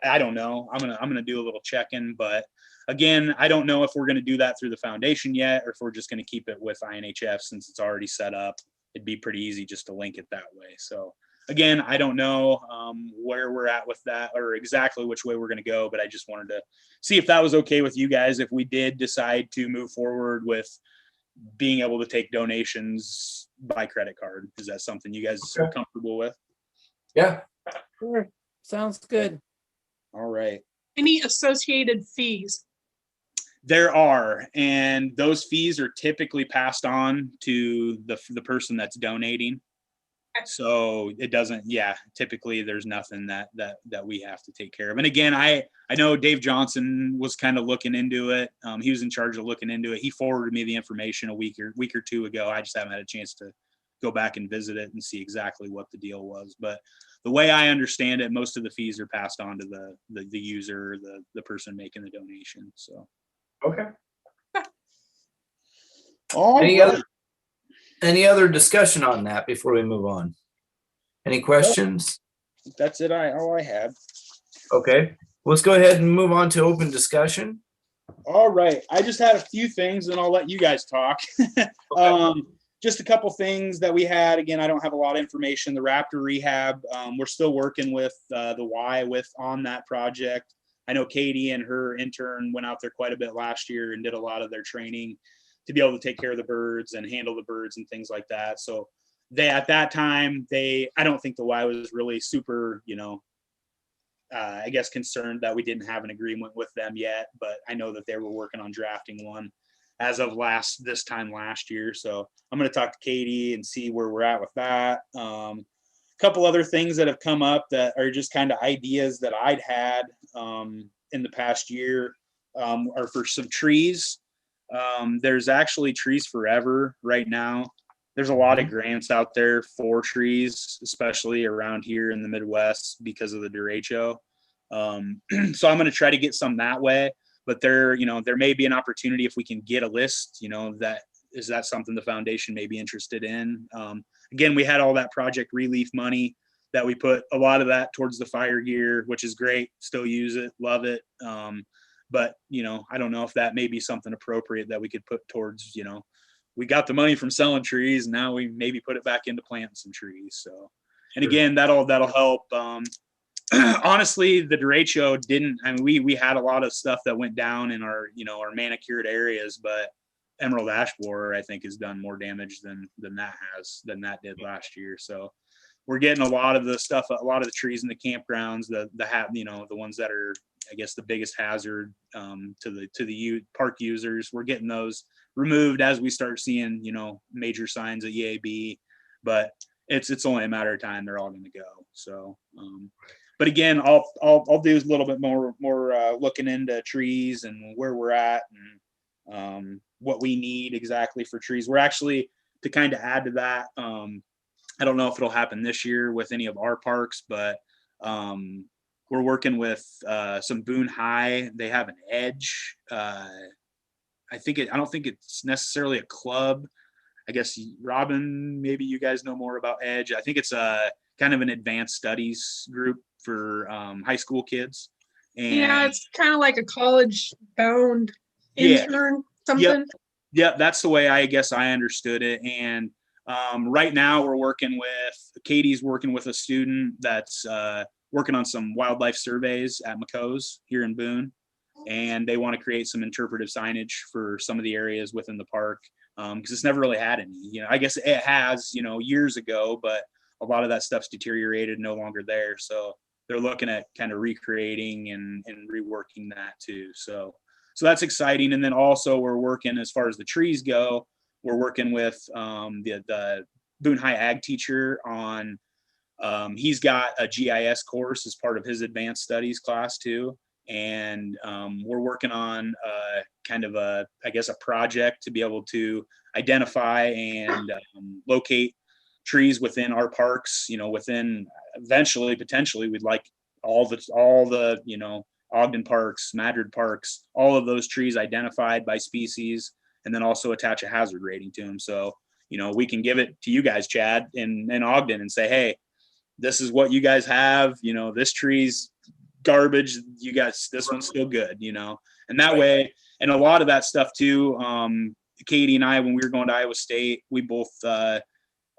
I don't know. I'm gonna do a little check-in, but again, I don't know if we're gonna do that through the foundation yet, or if we're just gonna keep it with INHF since it's already set up. It'd be pretty easy just to link it that way. So again, I don't know where we're at with that or exactly which way we're gonna go, but I just wanted to see if that was okay with you guys if we did decide to move forward with being able to take donations by credit card. Is that something you guys are comfortable with? Yeah. Sure. Sounds good. All right. Any associated fees? There are, and those fees are typically passed on to the person that's donating. So it doesn't, typically there's nothing that we have to take care of. And again, I know Dave Johnson was kind of looking into it. He was in charge of looking into it. He forwarded me the information a week or two ago. I just haven't had a chance to go back and visit it and see exactly what the deal was. But the way I understand it, most of the fees are passed on to the user, the person making the donation. So. Okay. Any other discussion on that before we move on? Any questions? That's it. All I had. Okay. Let's go ahead and move on to open discussion. All right. I just had a few things and I'll let you guys talk. Just a couple things that we had. Again, I don't have a lot of information. The Raptor rehab, we're still working with the Y on that project. I know Katie and her intern went out there quite a bit last year and did a lot of their training to be able to take care of the birds and handle the birds and things like that. So at that time, I don't think the Y was really super, concerned that we didn't have an agreement with them yet, but I know that they were working on drafting one as of this time last year. So I'm going to talk to Katie and see where we're at with that. A couple other things that have come up that are just kind of ideas that I'd had in the past year. are for some trees. There's actually Trees Forever right now. There's a lot of grants out there for trees, especially around here in the Midwest because of the derecho. So I'm going to try to get some that way, but there may be an opportunity if we can get a list, that something the foundation may be interested in. Again, we had all that Project Relief money that we put a lot of that towards the fire gear, which is great. Still use it, love it. But I don't know if that may be something appropriate that we could put towards, we got the money from selling trees. Now we maybe put it back into planting some trees. So, and again, that'll help. Honestly, the derecho didn't. I mean, we had a lot of stuff that went down in our manicured areas, but emerald ash borer, I think, has done more damage than that did last year. So we're getting a lot of the stuff, a lot of the trees in the campgrounds, the ones that are, I guess, the biggest hazard to the park users. We're getting those removed as we start seeing, major signs of EAB, but it's only a matter of time. They're all going to go. So, but again, I'll do a little bit more looking into trees and where we're at and what we need exactly for trees. We're actually, to kind of add to that, I don't know if it'll happen this year with any of our parks, but we're working with some Boone High. They have an edge. I don't think it's necessarily a club. I guess, Robin, maybe you guys know more about Edge. I think it's a kind of an advanced studies group for high school kids. And yeah, it's kind of like a college bound intern, something. Yeah, that's the way I guess I understood it. And right now we're working with, Katie's working with a student that's working on some wildlife surveys at McCo's here in Boone. And they want to create some interpretive signage for some of the areas within the park. Because it's never really had any, I guess it has, years ago, but a lot of that stuff's deteriorated, no longer there. So they're looking at kind of recreating and reworking that too. So that's exciting. And then also we're working, as far as the trees go, we're working with the Boone High ag teacher on, he's got a GIS course as part of his advanced studies class too. And we're working on kind of a project to be able to identify and locate trees within our parks, within, eventually, potentially, we'd like all the Ogden parks, Madrid parks, all of those trees identified by species, and then also attach a hazard rating to them. So, we can give it to you guys, Chad, in Ogden, and say, hey, this is what you guys have, this tree's garbage, you guys, this one's still good, and that way. And a lot of that stuff too, Katie and I, when we were going to Iowa State, we both were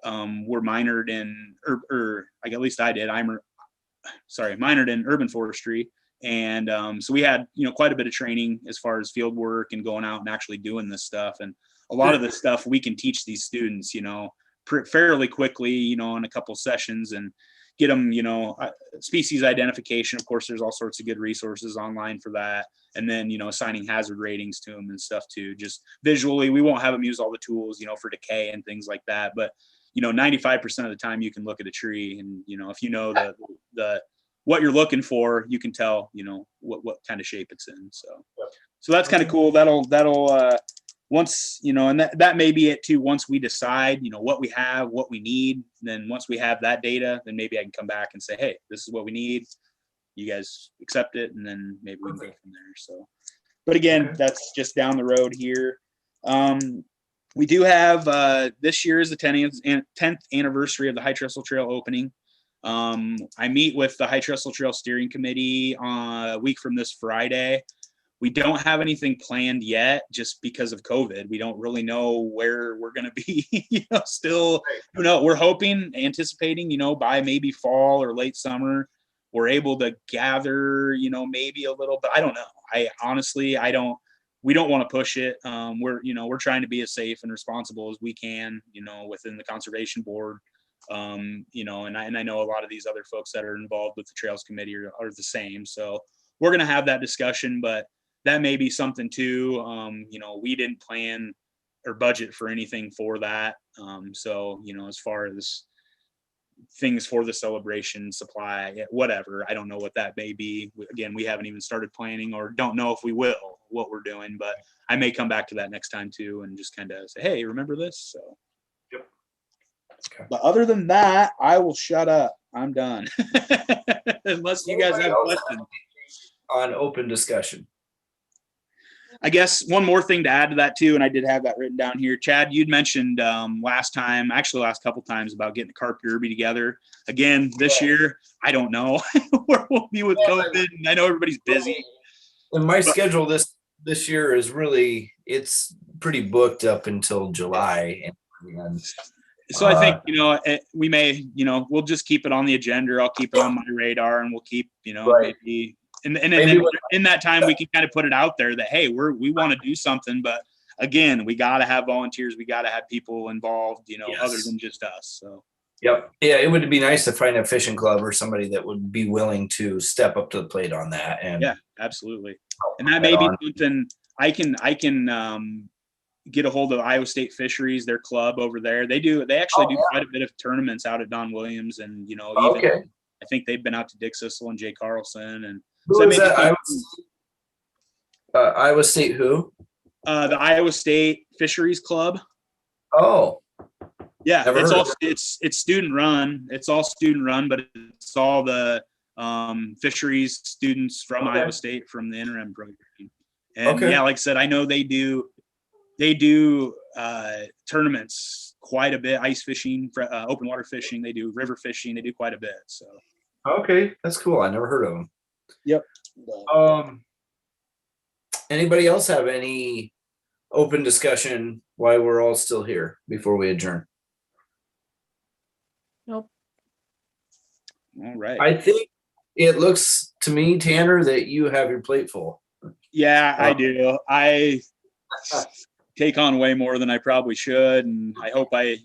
minored in, or at least I did, minored in urban forestry. And so we had quite a bit of training as far as field work and going out and actually doing this stuff. And a lot of this stuff we can teach these students fairly quickly, in a couple sessions, and get them, species identification. Of course, there's all sorts of good resources online for that. And then, assigning hazard ratings to them and stuff too. Just visually, we won't have them use all the tools, for decay and things like that. But, 95% of the time you can look at a tree and, if the what you're looking for, you can tell, what kind of shape it's in. So that's kind of cool. That'll once, and that may be it too. Once we decide, what we have, what we need, then once we have that data, then maybe I can come back and say, hey, this is what we need. You guys accept it. And then maybe we can go from there. So, but again, that's just down the road here. We do have, this year is the 10th anniversary of the High Trestle Trail opening. I meet with the High Trestle Trail Steering Committee a week from this Friday. We don't have anything planned yet just because of COVID. We don't really know where we're going to be, still, we're hoping, anticipating, by maybe fall or late summer, we're able to gather, maybe a little, but I don't know. We don't want to push it. We're trying to be as safe and responsible as we can, within the conservation board. And I know a lot of these other folks that are involved with the Trails Committee are the same. So we're going to have that discussion, but that may be something too. We didn't plan or budget for anything for that. So, as far as things for the celebration, supply, whatever, I don't know what that may be. Again, we haven't even started planning or don't know if we will. what we're doing, but I may come back to that next time too and just kind of say, hey, remember this? So. Yep. Okay. But other than that, I will shut up. I'm done. Unless you guys Anybody have else questions. On open discussion. I guess one more thing to add to that too, and I did have that written down here. Chad, you'd mentioned last couple times about getting the carp derby together. Again, this year, I don't know where we'll be with COVID, and I know everybody's busy. And my schedule this year is really, it's pretty booked up until July. And So I think, we may, we'll just keep it on the agenda. I'll keep it on my radar, and we'll keep, Right. maybe. And then Maybe in that time, we can kind of put it out there that, hey, we want to do something, but again, we got to have volunteers. We got to have people involved, other than just us. So. Yep. Yeah, it would be nice to find a fishing club or somebody that would be willing to step up to the plate on that. And Yeah, absolutely. And that may be something I can get a hold of Iowa State Fisheries, their club over there. They actually do quite a bit of tournaments out at Don Williams, and even I think they've been out to Dick Sissel and Jay Carlson, and who is that? Iowa State who? The Iowa State Fisheries Club. Oh. Yeah, Never it's heard all of it's student run. It's all student run, but it's all the fisheries students from Iowa State from the interim program. And yeah, like I said, I know they do tournaments quite a bit, ice fishing, open water fishing. They do river fishing. They do quite a bit. So. Okay, that's cool. I never heard of them. Yep. Anybody else have any open discussion while we're all still here before we adjourn? Nope. All right. I think it looks to me, Tanner, that you have your plate full. Yeah, I do. I take on way more than I probably should, and I hope I,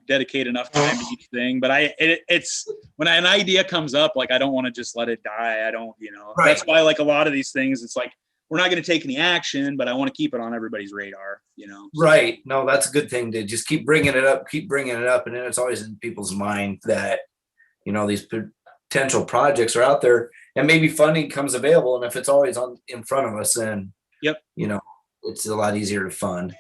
dedicate enough time to each thing. But it's when an idea comes up, like I don't want to just let it die. I don't, Right. That's why like a lot of these things, it's like we're not going to take any action, but I want to keep it on everybody's radar. So. Right. No, that's a good thing to just keep bringing it up, and then it's always in people's mind that these potential projects are out there, and maybe funding comes available, and if it's always in front of us, then it's a lot easier to fund.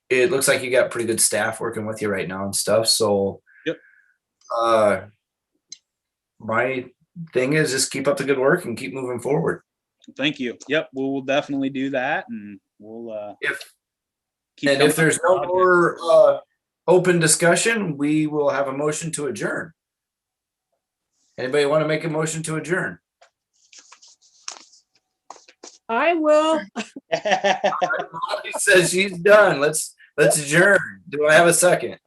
It looks like you got pretty good staff working with you right now and stuff. So, my thing is just keep up the good work and keep moving forward. Thank you. Yep, we'll definitely do that, and we'll. If there's no more open discussion, we will have a motion to adjourn. Anybody want to make a motion to adjourn? I will. Molly says she's done. Let's adjourn. Do I have a second?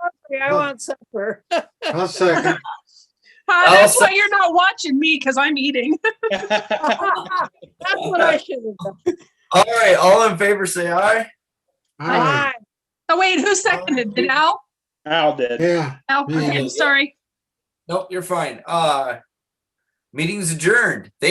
I want supper. I'll second. That's why you're not watching me, because I'm eating. That's what I should have done. All right, all in favor, say aye. Aye. Oh, wait, who seconded? Did Al? Al did. Yeah. Al, Yeah. okay, sorry. Nope, you're fine. Meeting's adjourned.